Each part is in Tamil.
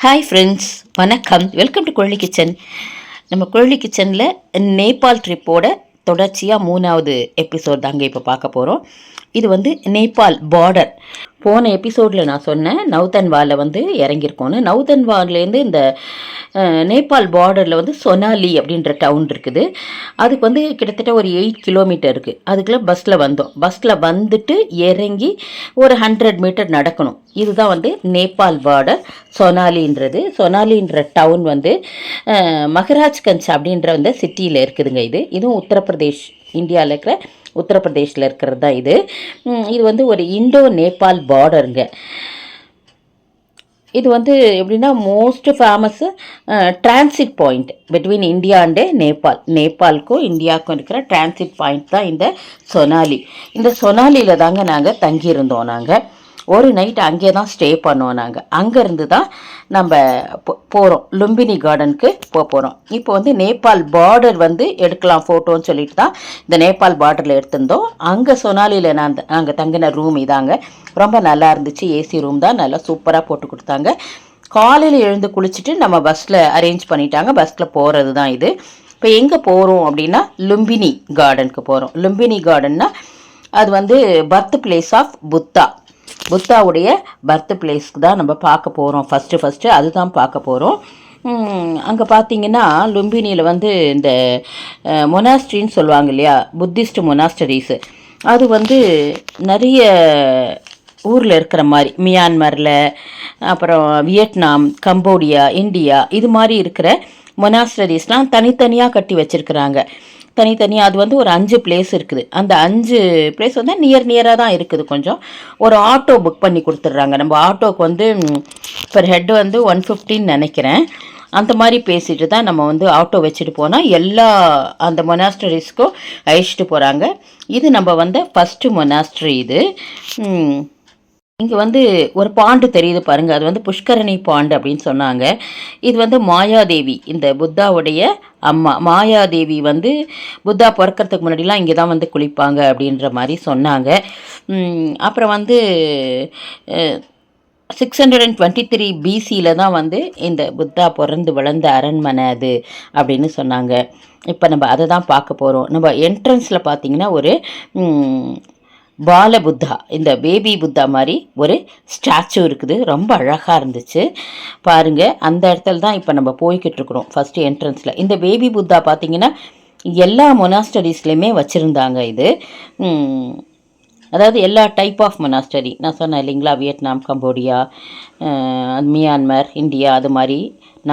ஹாய் ஃப்ரெண்ட்ஸ், வணக்கம். Welcome to Kuzhali kitchen. நம்ம குழலி கிச்சனில் நேபாள் ட்ரிப்போட தொடர்ச்சியாக 3வது எபிசோட் தாங்க இப்போ பார்க்க போகிறோம். இது வந்து நேபாள் பார்டர். போன எபிசோடில் நான் சொன்னேன் நௌதன்வாவில் வந்து இறங்கியிருக்கோன்னு. நௌதன்வாலேருந்து இந்த நேபாள் பார்டரில் வந்து சொனாலி அப்படின்ற டவுன் இருக்குது. அதுக்கு வந்து கிட்டத்தட்ட ஒரு 8 கிலோமீட்டர் இருக்குது. அதுக்குள்ளே பஸ்ஸில் வந்தோம். பஸ்ஸில் வந்துட்டு இறங்கி ஒரு 100 மீட்டர் நடக்கணும். இதுதான் வந்து நேபாள் பார்டர் சொனாலின்றது. சொனாலின்ற டவுன் வந்து மகராஜ்கஞ்ச் அப்படின்ற வந்து சிட்டியில் இருக்குதுங்க. இதுவும் உத்தரப்பிரதேஷ், இந்தியாவில் இருக்கிற உத்தரப்பிரதேஷில் இருக்கிறது தான் இது. இது வந்து ஒரு இண்டோ நேபாள் பார்டருங்க. இது வந்து எப்படின்னா most famous transit point between India and நேபாளுக்கும் இந்தியாவுக்கும் இருக்கிற டிரான்சிட் பாயிண்ட் தான் இந்த சொனாலி. இந்த சொனாலியில் தாங்க நாங்கள் தங்கியிருந்தோம். நாங்கள் ஒரு நைட் அங்கே தான் ஸ்டே பண்ணுவோம். நாங்கள் அங்கேருந்து தான் நம்ம போகிறோம், லும்பினி கார்டனுக்கு போகிறோம். இப்போ வந்து நேபாள் பார்டர் வந்து எடுக்கலாம் ஃபோட்டோன்னு சொல்லிட்டு தான் இந்த நேபாள் பார்டரில் எடுத்திருந்தோம். அங்கே சொனாலியில் நாங்கள் தங்கின ரூம் இதாங்க. ரொம்ப நல்லா இருந்துச்சு. ஏசி ரூம் தான், நல்லா சூப்பராக போட்டு கொடுத்தாங்க. காலையில் எழுந்து குளிச்சுட்டு நம்ம பஸ்ஸில் அரேஞ்ச் பண்ணிட்டாங்க. பஸ்ஸில் போகிறது தான் இது. இப்போ எங்கே போகிறோம் அப்படின்னா லும்பினி கார்டனுக்கு போகிறோம். லும்பினி கார்டன்னா அது வந்து பர்த் பிளேஸ் ஆஃப் புத்தாவுடைய பர்த் பிளேஸ்க்கு தான் நம்ம பார்க்க போகிறோம். ஃபஸ்ட்டு அதுதான் பார்க்க போகிறோம். அங்கே பார்த்தீங்கன்னா லும்பினியில் வந்து இந்த மொனாஸ்ட்ரின்னு சொல்லுவாங்க இல்லையா, புத்திஸ்ட் மொனாஸ்டரிஸு, அது வந்து நிறைய ஊரில் இருக்கிற மாதிரி மியான்மரில், அப்புறம் வியட்நாம், கம்போடியா, இந்தியா, இது மாதிரி இருக்கிற மொனாஸ்டரிஸ்லாம் தனித்தனியாக கட்டி வச்சுருக்குறாங்க. தனித்தனியாக அது வந்து ஒரு 5 பிளேஸ் இருக்குது. அந்த 5 பிளேஸ் வந்து நியராக தான் இருக்குது. கொஞ்சம் ஒரு ஆட்டோ புக் பண்ணி கொடுத்துட்றாங்க. நம்ம ஆட்டோவுக்கு வந்து பெர் ஹெட் வந்து 150 நினைக்கிறேன். அந்த மாதிரி பேசிட்டு தான் நம்ம வந்து ஆட்டோ வச்சுட்டு போனால் எல்லா அந்த மொனாஸ்டரிஸ்க்கும் அழிச்சிட்டு போகிறாங்க. இது நம்ம வந்து ஃபஸ்ட்டு மொனாஸ்ட்ரி. இது இங்கே வந்து ஒரு பாண்டு தெரியுது பாருங்கள், அது வந்து புஷ்கரணி பாண்டு அப்படின்னு சொன்னாங்க. இது வந்து மாயாதேவி, இந்த புத்தாவுடைய அம்மா மாயாதேவி வந்து புத்தா பிறக்கிறதுக்கு முன்னாடிலாம் இங்கே தான் வந்து குளிப்பாங்க அப்படின்ற மாதிரி சொன்னாங்க. அப்புறம் வந்து 623 பிசியில் தான் வந்து இந்த புத்தா பிறந்து வளர்ந்த அரண்மனை அது அப்படின்னு சொன்னாங்க. இப்போ நம்ம அதை தான் பார்க்க போகிறோம். நம்ம என்ட்ரன்ஸில் பார்த்திங்கன்னா ஒரு பால புத்தா, இந்த பேபி புத்தா மாதிரி ஒரு ஸ்டாச்சு இருக்குது. ரொம்ப அழகாக இருந்துச்சு பாருங்கள். அந்த இடத்துல தான் இப்போ நம்ம போய்கிட்டு இருக்கிறோம். ஃபஸ்ட்டு என்ட்ரன்ஸில் இந்த பேபி புத்தா பார்த்திங்கன்னா எல்லா மொனாஸ்டரிஸ்லையுமே வச்சுருந்தாங்க. இது அதாவது எல்லா டைப் ஆஃப் மொனாஸ்டரி நான் சொன்னேன் இல்லைங்களா, வியட்நாம், கம்போடியா, மியான்மர், இந்தியா, அது மாதிரி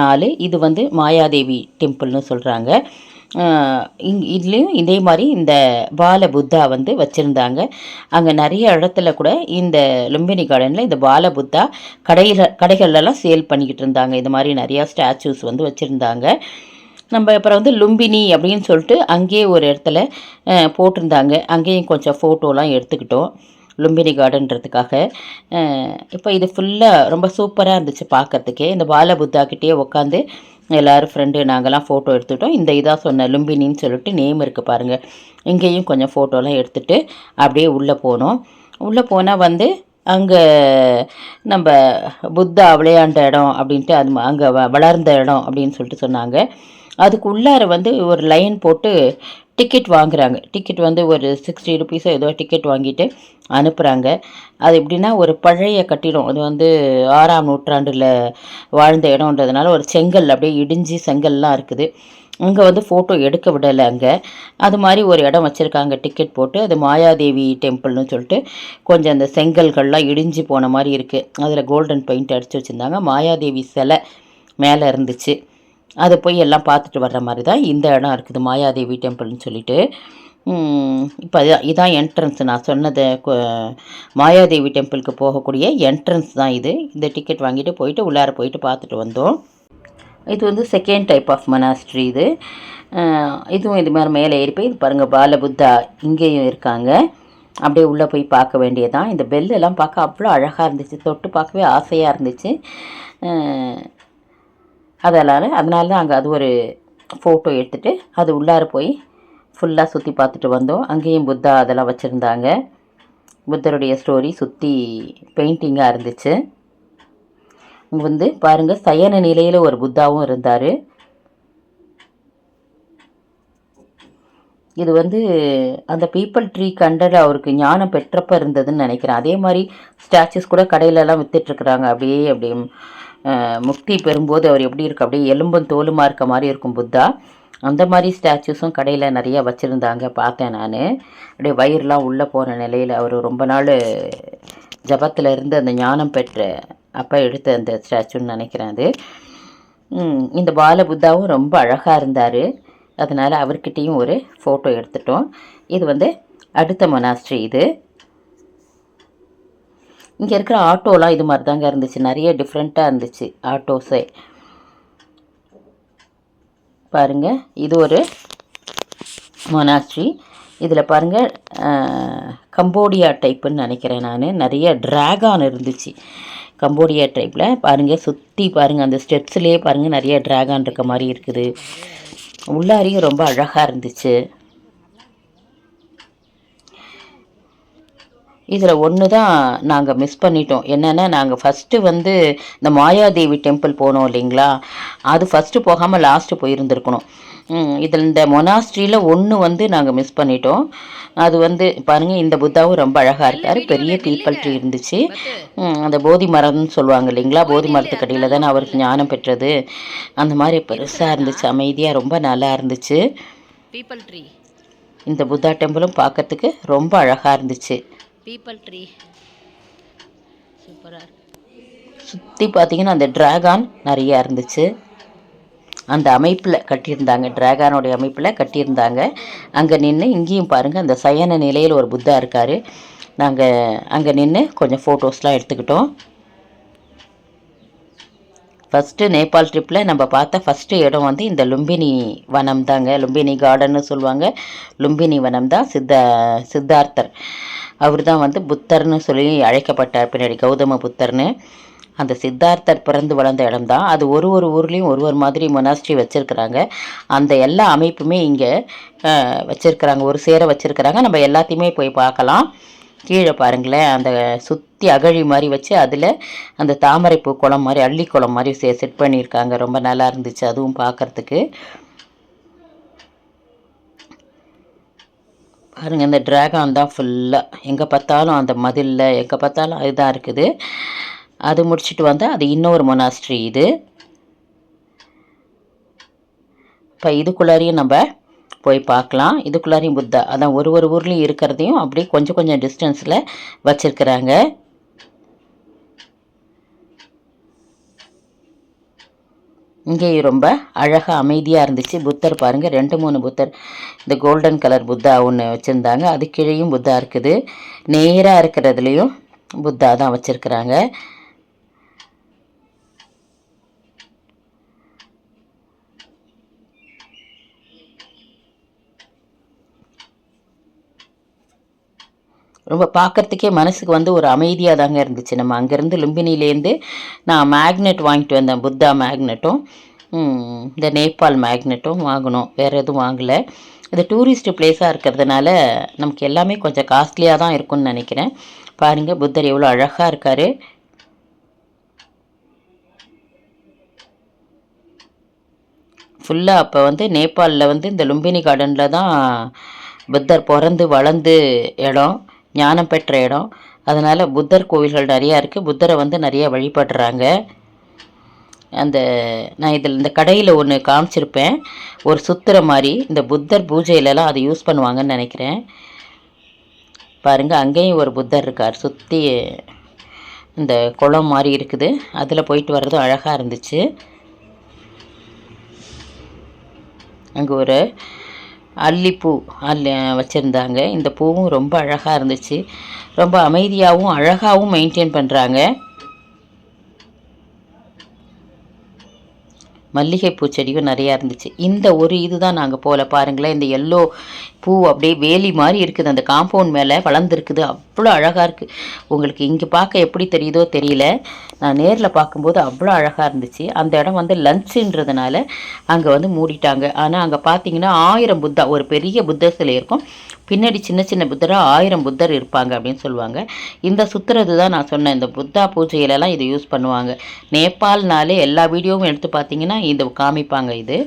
4. இது வந்து மாயாதேவி டெம்பிள்னு சொல்கிறாங்க. இதுலேயும் இதே மாதிரி இந்த பால புத்தா வந்து வச்சுருந்தாங்க. அங்கே நிறைய இடத்துல கூட இந்த லும்பினி கார்டனில் இந்த பால புத்தா கடைகள்லாம் சேல் பண்ணிக்கிட்டு இருந்தாங்க. இது மாதிரி நிறையா ஸ்டாச்சூஸ் வந்து வச்சுருந்தாங்க. நம்ம அப்புறம் வந்து லும்பினி அப்படின்னு சொல்லிட்டு அங்கேயே ஒரு இடத்துல போட்டிருந்தாங்க. அங்கேயும் கொஞ்சம் ஃபோட்டோலாம் எடுத்துக்கிட்டோம் லும்பினி கார்டன்றதுக்காக. இப்போ இது ஃபுல்லாக ரொம்ப சூப்பராக இருந்துச்சு பார்க்குறதுக்கே. இந்த பால புத்தாக்கிட்டே உட்காந்து எல்லோரும் ஃப்ரெண்டு நாங்கள்லாம் ஃபோட்டோ எடுத்துக்கிட்டோம். இந்த இதாக சொன்ன லும்பினின்னு சொல்லிட்டு நேம் இருக்குது பாருங்கள். இங்கேயும் கொஞ்சம் ஃபோட்டோலாம் எடுத்துகிட்டு அப்படியே உள்ளே போனோம். உள்ளே போனால் வந்து அங்கே நம்ம புத்தா விளையாண்ட இடம் அப்படின்ட்டு, அது அங்கே வளர்ந்த இடம் அப்படின்னு சொல்லிட்டு சொன்னாங்க. அதுக்கு உள்ளார வந்து ஒரு லைன் போட்டு டிக்கெட் வாங்குகிறாங்க. டிக்கெட் வந்து ஒரு 60 ருபீஸோ ஏதோ டிக்கெட் வாங்கிட்டு அனுப்புகிறாங்க. அது எப்படின்னா ஒரு பழைய கட்டிடம், அது வந்து 6ஆம் நூற்றாண்டில் வாழ்ந்த இடம்ன்றதுனால ஒரு செங்கல் அப்படியே இடிஞ்சு செங்கல்லாம் இருக்குது. அங்கே வந்து ஃபோட்டோ எடுக்க விடலை. அங்கே அது மாதிரி ஒரு இடம் வச்சுருக்காங்க டிக்கெட் போட்டு. அது மாயாதேவி டெம்பிள்னு சொல்லிட்டு கொஞ்சம் அந்த செங்கல்கள்லாம் இடிஞ்சு போன மாதிரி இருக்குது. அதில் கோல்டன் பெயிண்ட் அடித்து வச்சுருந்தாங்க. மாயாதேவி சிலை மேலே இருந்துச்சு. அதை போய் எல்லாம் பார்த்துட்டு வர்ற மாதிரி தான் இந்த இடம் இருக்குது, மாயாதேவி டெம்பிள்னு சொல்லிட்டு. இப்போ இதான் என்ட்ரன்ஸ். நான் சொன்னது மாயாதேவி டெம்பிளுக்கு போகக்கூடிய என்ட்ரன்ஸ் தான் இது. இந்த டிக்கெட் வாங்கிட்டு போயிட்டு உள்ளார போயிட்டு பார்த்துட்டு வந்தோம். இது வந்து செகண்ட் டைப் ஆஃப் மொனாஸ்ட்ரி. இதுவும் இது மாதிரி மேலே ஏறி போய் இது பாருங்கள், பால புத்தா இங்கேயும் இருக்காங்க. அப்படியே உள்ளே போய் பார்க்க வேண்டியதான். இந்த பெல்லெல்லாம் பார்க்க அவ்வளோ அழகாக இருந்துச்சு. தொட்டு பார்க்கவே ஆசையாக இருந்துச்சு. அதனால தான் அங்கே அது ஒரு ஃபோட்டோ எடுத்துகிட்டு அது உள்ளார போய் ஃபுல்லாக சுற்றி பார்த்துட்டு வந்தோம். அங்கேயும் புத்தா அதெல்லாம் வச்சுருந்தாங்க. புத்தருடைய ஸ்டோரி சுற்றி பெயிண்டிங்காக இருந்துச்சு. இங்கே வந்து பாருங்கள் சயன நிலையில் ஒரு புத்தாவும் இருந்தார். இது வந்து அந்த பீப்பிள் ட்ரீ கண்டல் அவருக்கு ஞானம் பெற்றப்ப இருந்ததுன்னு நினைக்கிறேன். அதே மாதிரி ஸ்டாச்சுஸ் கூட கடையிலலாம் விற்றுட்ருக்குறாங்க. அப்படியே முக்தி பெறும்போது அவர் எப்படி இருக்கு, அப்படியே எலும்பும் தோலுமா இருக்க மாதிரி இருக்கும் புத்தா. அந்த மாதிரி ஸ்டாச்சுஸும் கடையில் நிறைய வச்சுருந்தாங்க, பார்த்தேன் நான். அப்படியே வயிறுலாம் உள்ளே போன நிலையில் அவர் ரொம்ப நாள் ஜபத்தில் இருந்து அந்த ஞானம் பெற்ற அப்போ எடுத்த அந்த ஸ்டாச்சுன்னு நினைக்கிறேன் அது. இந்த பால புத்தாவும் ரொம்ப அழகாக இருந்தார். அதனால் அவர்கிட்டையும் ஒரு ஃபோட்டோ எடுத்துட்டோம். இது வந்து அடுத்த மொனாஸ்ட்ரி. இது இங்கே இருக்கிற ஆட்டோலாம் இது மாதிரி தாங்க இருந்துச்சு, நிறைய டிஃப்ரெண்ட்டாக இருந்துச்சு ஆட்டோஸே. பாருங்கள், இது ஒரு மொனாஸ்ட்ரி. இதில் பாருங்கள் கம்போடியா டைப்புன்னு நினைக்கிறேன் நான். நிறைய ட்ராகான் இருந்துச்சு கம்போடியா டைப்பில். பாருங்கள் சுற்றி பாருங்கள், அந்த ஸ்டெப்ஸ்லேயே பாருங்கள் நிறைய ட்ராகான் இருக்க மாதிரி இருக்குது. உள்ளாரியும் ரொம்ப அழகாக இருந்துச்சு. இதில் ஒன்று தான் நாங்கள் மிஸ் பண்ணிட்டோம். என்னென்னா, நாங்கள் ஃபஸ்ட்டு வந்து இந்த மாயாதேவி டெம்பிள் போனோம் இல்லைங்களா, அது ஃபஸ்ட்டு போகாமல் லாஸ்ட்டு போயிருந்துருக்கணும். இதில் இந்த மொனாஸ்ட்ரியில் ஒன்று வந்து நாங்கள் மிஸ் பண்ணிட்டோம். அது வந்து பாருங்கள், இந்த புத்தாவும் ரொம்ப அழகாக இருக்கார். பெரிய பீப்பிள் ட்ரீ இருந்துச்சு. அந்த போதி மரம்னு சொல்லுவாங்க இல்லைங்களா, போதி மரத்துக்கு அடியில் தானே அவருக்கு ஞானம் பெற்றது. அந்த மாதிரி பெருசாக இருந்துச்சு, அமைதியாக ரொம்ப நல்லா இருந்துச்சு. பீப்பிள் ட்ரீ இந்த புத்தா டெம்பிளும் பார்க்கறதுக்கு ரொம்ப அழகாக இருந்துச்சு. பீப்பிள் ட்ரீ சூப்பராக சுற்றி பார்த்தீங்கன்னா அந்த ட்ராகான் நிறையா இருந்துச்சு. அந்த அமைப்பில் கட்டியிருந்தாங்க, ட்ராகானோடைய அமைப்பில் கட்டியிருந்தாங்க. அங்கே நின்று இங்கேயும் பாருங்கள் அந்த சயன நிலையில் ஒரு புத்தா இருக்கார். நாங்கள் அங்கே நின்று கொஞ்சம் ஃபோட்டோஸ்லாம் எடுத்துக்கிட்டோம். ஃபஸ்ட்டு நேபாள் ட்ரிப்பில் நம்ம பார்த்த ஃபஸ்ட்டு இடம் வந்து இந்த லும்பினி வனம் தாங்க. லும்பினி கார்டன்னு சொல்லுவாங்க. லும்பினி வனம் தான். சித்தார்த்தர் அவர் தான் வந்து புத்தர்னு சொல்லி அழைக்கப்பட்டார் பின்னாடி, கௌதம புத்தர்னு. அந்த சித்தார்த்தர் பிறந்து வளர்ந்த இடம் தான் அது. ஒரு ஊர்லேயும் ஒரு மாதிரி மொனாஸ்ட்ரி வச்சுருக்குறாங்க. அந்த எல்லா அமைப்புமே இங்கே வச்சுருக்குறாங்க, ஒரு சேர வச்சுருக்குறாங்க. நம்ம எல்லாத்தையுமே போய் பார்க்கலாம். கீழே பாருங்களேன், அந்த சுற்றி அகழி மாதிரி வச்சு அதில் அந்த தாமரைப்பூ குளம் மாதிரி, அள்ளி குளம் மாதிரி செட் பண்ணியிருக்காங்க. ரொம்ப நல்லா இருந்துச்சு அதுவும் பார்க்குறதுக்கு. பாருங்கள், இந்த ட்ராகான் தான் ஃபுல்லாக எங்கே பார்த்தாலும், அந்த மதிலில் எங்கே பார்த்தாலும் அதுதான் இருக்குது. அது முடிச்சுட்டு வந்தால் அது இன்னொரு மொனாஸ்ட்ரி இது. இப்போ இதுக்குள்ளாரையும் நம்ம போய் பார்க்கலாம். இதுக்குள்ளாரையும் புத்தா அதான் ஒரு ஊர்லேயும் இருக்கிறதையும் அப்படியே கொஞ்சம் கொஞ்சம் டிஸ்டன்ஸில் வச்சுருக்குறாங்க. இங்கேயும் ரொம்ப அழகாக அமைதியாக இருந்துச்சு. புத்தர் பாருங்கள், 2-3 புத்தர், இந்த கோல்டன் கலர் புத்தா ஒன்று வச்சுருந்தாங்க. அது கீழேயும் புத்தா இருக்குது. நேராக இருக்கிறதுலையும் புத்தா தான் வச்சுருக்குறாங்க. ரொம்ப பார்க்குறதுக்கே மனசுக்கு வந்து ஒரு அமைதியாக தாங்க இருந்துச்சு. நம்ம அங்கேருந்து லும்பினிலேருந்து நான் மேக்னெட் வாங்கிட்டு வந்தேன், புத்தா மேக்னெட்டும் இந்த நேபாள் மேக்னெட்டும் வாங்கினோம். வேறு எதுவும் வாங்கலை. இது டூரிஸ்ட்டு பிளேஸாக இருக்கிறதுனால நமக்கு எல்லாமே கொஞ்சம் காஸ்ட்லியாக தான் இருக்கும்னு நினைக்கிறேன். பாருங்கள், புத்தர் எவ்வளோ அழகாக இருக்கார். ஃபுல்லாக அப்போ வந்து நேபாளில் வந்து இந்த லும்பினி கார்டனில் தான் புத்தர் பிறந்து வளர்ந்து இடம், ஞானம் பெற்ற இடம். அதனால் புத்தர் கோவில்கள் நிறையா இருக்குது. புத்தரை வந்து நிறையா வழிபடுறாங்க. நான் இதில் இந்த கடையில் ஒன்று காமிச்சிருப்பேன், ஒரு சுத்துற மாதிரி. இந்த புத்தர் பூஜையிலலாம் அதை யூஸ் பண்ணுவாங்கன்னு நினைக்கிறேன். பாருங்கள், அங்கேயும் ஒரு புத்தர் இருக்கார். சுற்றி இந்த குளம் மாதிரி இருக்குது, அதில் போயிட்டு வர்றதும் அழகாக இருந்துச்சு. அங்கே ஒரு அல்லிப்பூ வச்சுருந்தாங்க. இந்த பூவும் ரொம்ப அழகாக இருந்துச்சு. ரொம்ப அமைதியாகவும் அழகாகவும் மெயின்டைன் பண்ணுறாங்க. மல்லிகைப்பூ செடியும் நிறையா இருந்துச்சு. இந்த ஒரு இதுதான் நாங்கள் போகல. பாருங்களேன், இந்த எல்லோ பூ அப்படியே வேலி மாதிரி இருக்குது, அந்த காம்பவுண்ட் மேலே வளர்ந்துருக்குது. அவ்வளோ அழகாக இருக்குது. உங்களுக்கு இங்கே பார்க்க எப்படி தெரியுதோ தெரியல, நான் நேரில் பார்க்கும்போது அவ்வளோ அழகாக இருந்துச்சு. அந்த இடம் வந்து லஞ்சுன்றதுனால அங்கே வந்து மூடிட்டாங்க. ஆனால் அங்கே பார்த்தீங்கன்னா 1000 புத்தா, ஒரு பெரிய புத்த சிலை இருக்கும். பின்னாடி சின்ன சின்ன புத்தராக 1000 புத்தர் இருப்பாங்க அப்படின்னு சொல்லுவாங்க. இந்த சுற்றுறது தான் நான் சொன்னேன், இந்த புத்தா பூஜையிலலாம் இது யூஸ் பண்ணுவாங்க. நேபாள்னாலே எல்லா வீடியோவும் எடுத்து பார்த்தீங்கன்னா இது காமிப்பாங்க. இது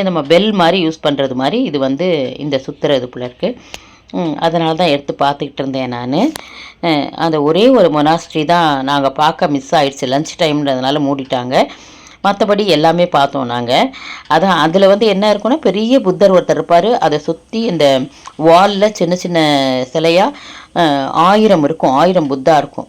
நம்ம பெல் மாதிரி யூஸ் பண்ணுறது மாதிரி இது வந்து இந்த சுற்றுறது போல இருக்குது. அதனால தான் எடுத்து பார்த்துக்கிட்டு இருந்தேன் நான். அந்த ஒரே ஒரு மொனாஸ்ட்ரி தான் நாங்கள் பார்க்க மிஸ் ஆகிடுச்சு, லன்ச் டைம்ன்றதுனால மூடிட்டாங்க. மற்றபடி எல்லாமே பார்த்தோம் நாங்கள். அதான் அதில் வந்து என்ன இருக்குன்னா, பெரிய புத்தர் ஒருத்தர் இருப்பார், அதை சுற்றி இந்த வாலில் சின்ன சின்ன சிலையாக 1000 இருக்கும், 1000 புத்தா இருக்கும்.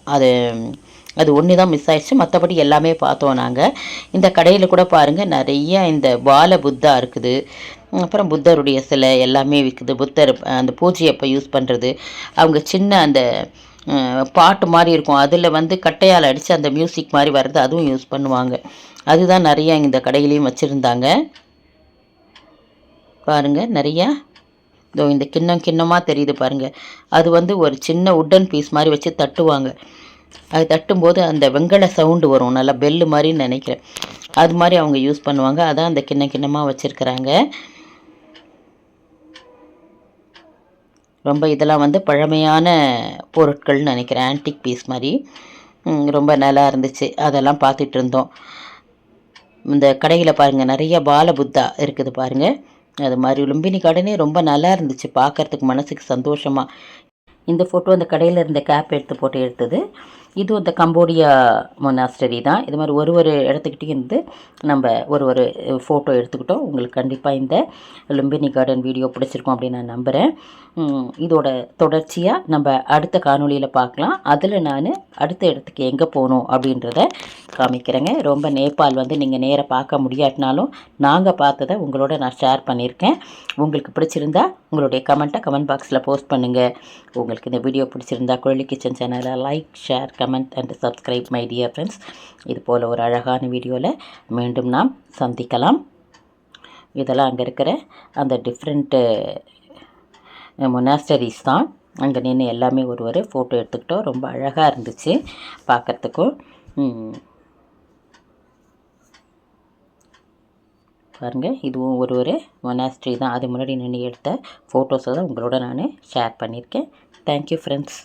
அது ஒன்று தான் மிஸ் ஆயிடுச்சு, மற்றபடி எல்லாமே பார்த்தோம் நாங்கள். இந்த கடையில் கூட பாருங்கள், நிறைய இந்த பால புத்தா இருக்குது, அப்புறம் புத்தருடைய சிலை எல்லாமே விற்குது. புத்தர் அந்த பூஜை அப்போ யூஸ் பண்ணுறது, அவங்க சின்ன அந்த பாட்டு மாதிரி இருக்கும், அதில் வந்து கட்டையால் அடித்து அந்த மியூசிக் மாதிரி வர்றது, அதுவும் யூஸ் பண்ணுவாங்க. அதுதான் நிறையா இந்த கடையிலையும் வச்சுருந்தாங்க. பாருங்கள், நிறையா இதோ இந்த கிண்ணமாக தெரியுது பாருங்கள், அது வந்து ஒரு சின்ன உட்டன் பீஸ் மாதிரி வச்சு தட்டுவாங்க. அது தட்டும்போது அந்த வெங்கல சவுண்டு வரும், நல்லா பெல்லு மாதிரின்னு நினைக்கிறேன். அது மாதிரி அவங்க யூஸ் பண்ணுவாங்க. அதான் அந்த கிண்ணமாக வச்சுருக்கிறாங்க. ரொம்ப இதெல்லாம் வந்து பழமையான பொருட்கள்னு நினைக்கிறேன், ஆன்டிக் பீஸ் மாதிரி. ரொம்ப நல்லா இருந்துச்சு, அதெல்லாம் பார்த்துட்டு இருந்தோம். இந்த கடையில் பாருங்கள், நிறைய பால புத்தா இருக்குது பாருங்கள். அது மாதிரி லும்பினி கார்டனே ரொம்ப நல்லா இருந்துச்சு பார்க்குறதுக்கு, மனசுக்கு சந்தோஷமாக. இந்த ஃபோட்டோ அந்த கடையில் இருந்த கேப் எடுத்தது. இது இந்த கம்போடியா மொனாஸ்டரி தான். இது மாதிரி ஒரு இடத்துக்கிட்டே இருந்து நம்ம ஒரு ஃபோட்டோ எடுத்துக்கிட்டோம். உங்களுக்கு கண்டிப்பாக இந்த லும்பினி கார்டன் வீடியோ பிடிச்சிருக்கும் அப்படின்னு நான் நம்புகிறேன். இதோட தொடர்ச்சியாக நம்ம அடுத்த காணொலியில் பார்க்கலாம். அதில் நான் அடுத்த இடத்துக்கு எங்கே போகணும் அப்படின்றத காமிக்கிறேங்க. ரொம்ப நேபாள் வந்து நீங்கள் நேராக பார்க்க முடியாட்டினாலும் நாங்கள் பார்த்ததை உங்களோட நான் ஷேர் பண்ணியிருக்கேன். உங்களுக்கு பிடிச்சிருந்தா உங்களுடைய கமெண்ட்டை கமெண்ட் பாக்ஸில் போஸ்ட் பண்ணுங்கள். உங்களுக்கு இந்த வீடியோ பிடிச்சிருந்தா குழலி கிச்சன் சேனலை like, share, comment and subscribe my dear friends. இது போல் ஒரு அழகான வீடியோவில் மீண்டும் நாம் சந்திக்கலாம். இதெல்லாம் அங்கே இருக்கிற அந்த டிஃப்ரெண்ட்டு மொனாஸ்டரிஸ் தான். அங்கே நின்று எல்லாமே ஒரு ஃபோட்டோ எடுத்துக்கிட்டோம். ரொம்ப அழகாக இருந்துச்சு பார்க்குறதுக்கும். பாருங்கள், இதுவும் ஒரு மொனாஸ்ட்ரி தான். அது முன்னாடி நின்று எடுத்த ஃபோட்டோஸை தான் உங்களோட நான் ஷேர் பண்ணியிருக்கேன். Thank you friends.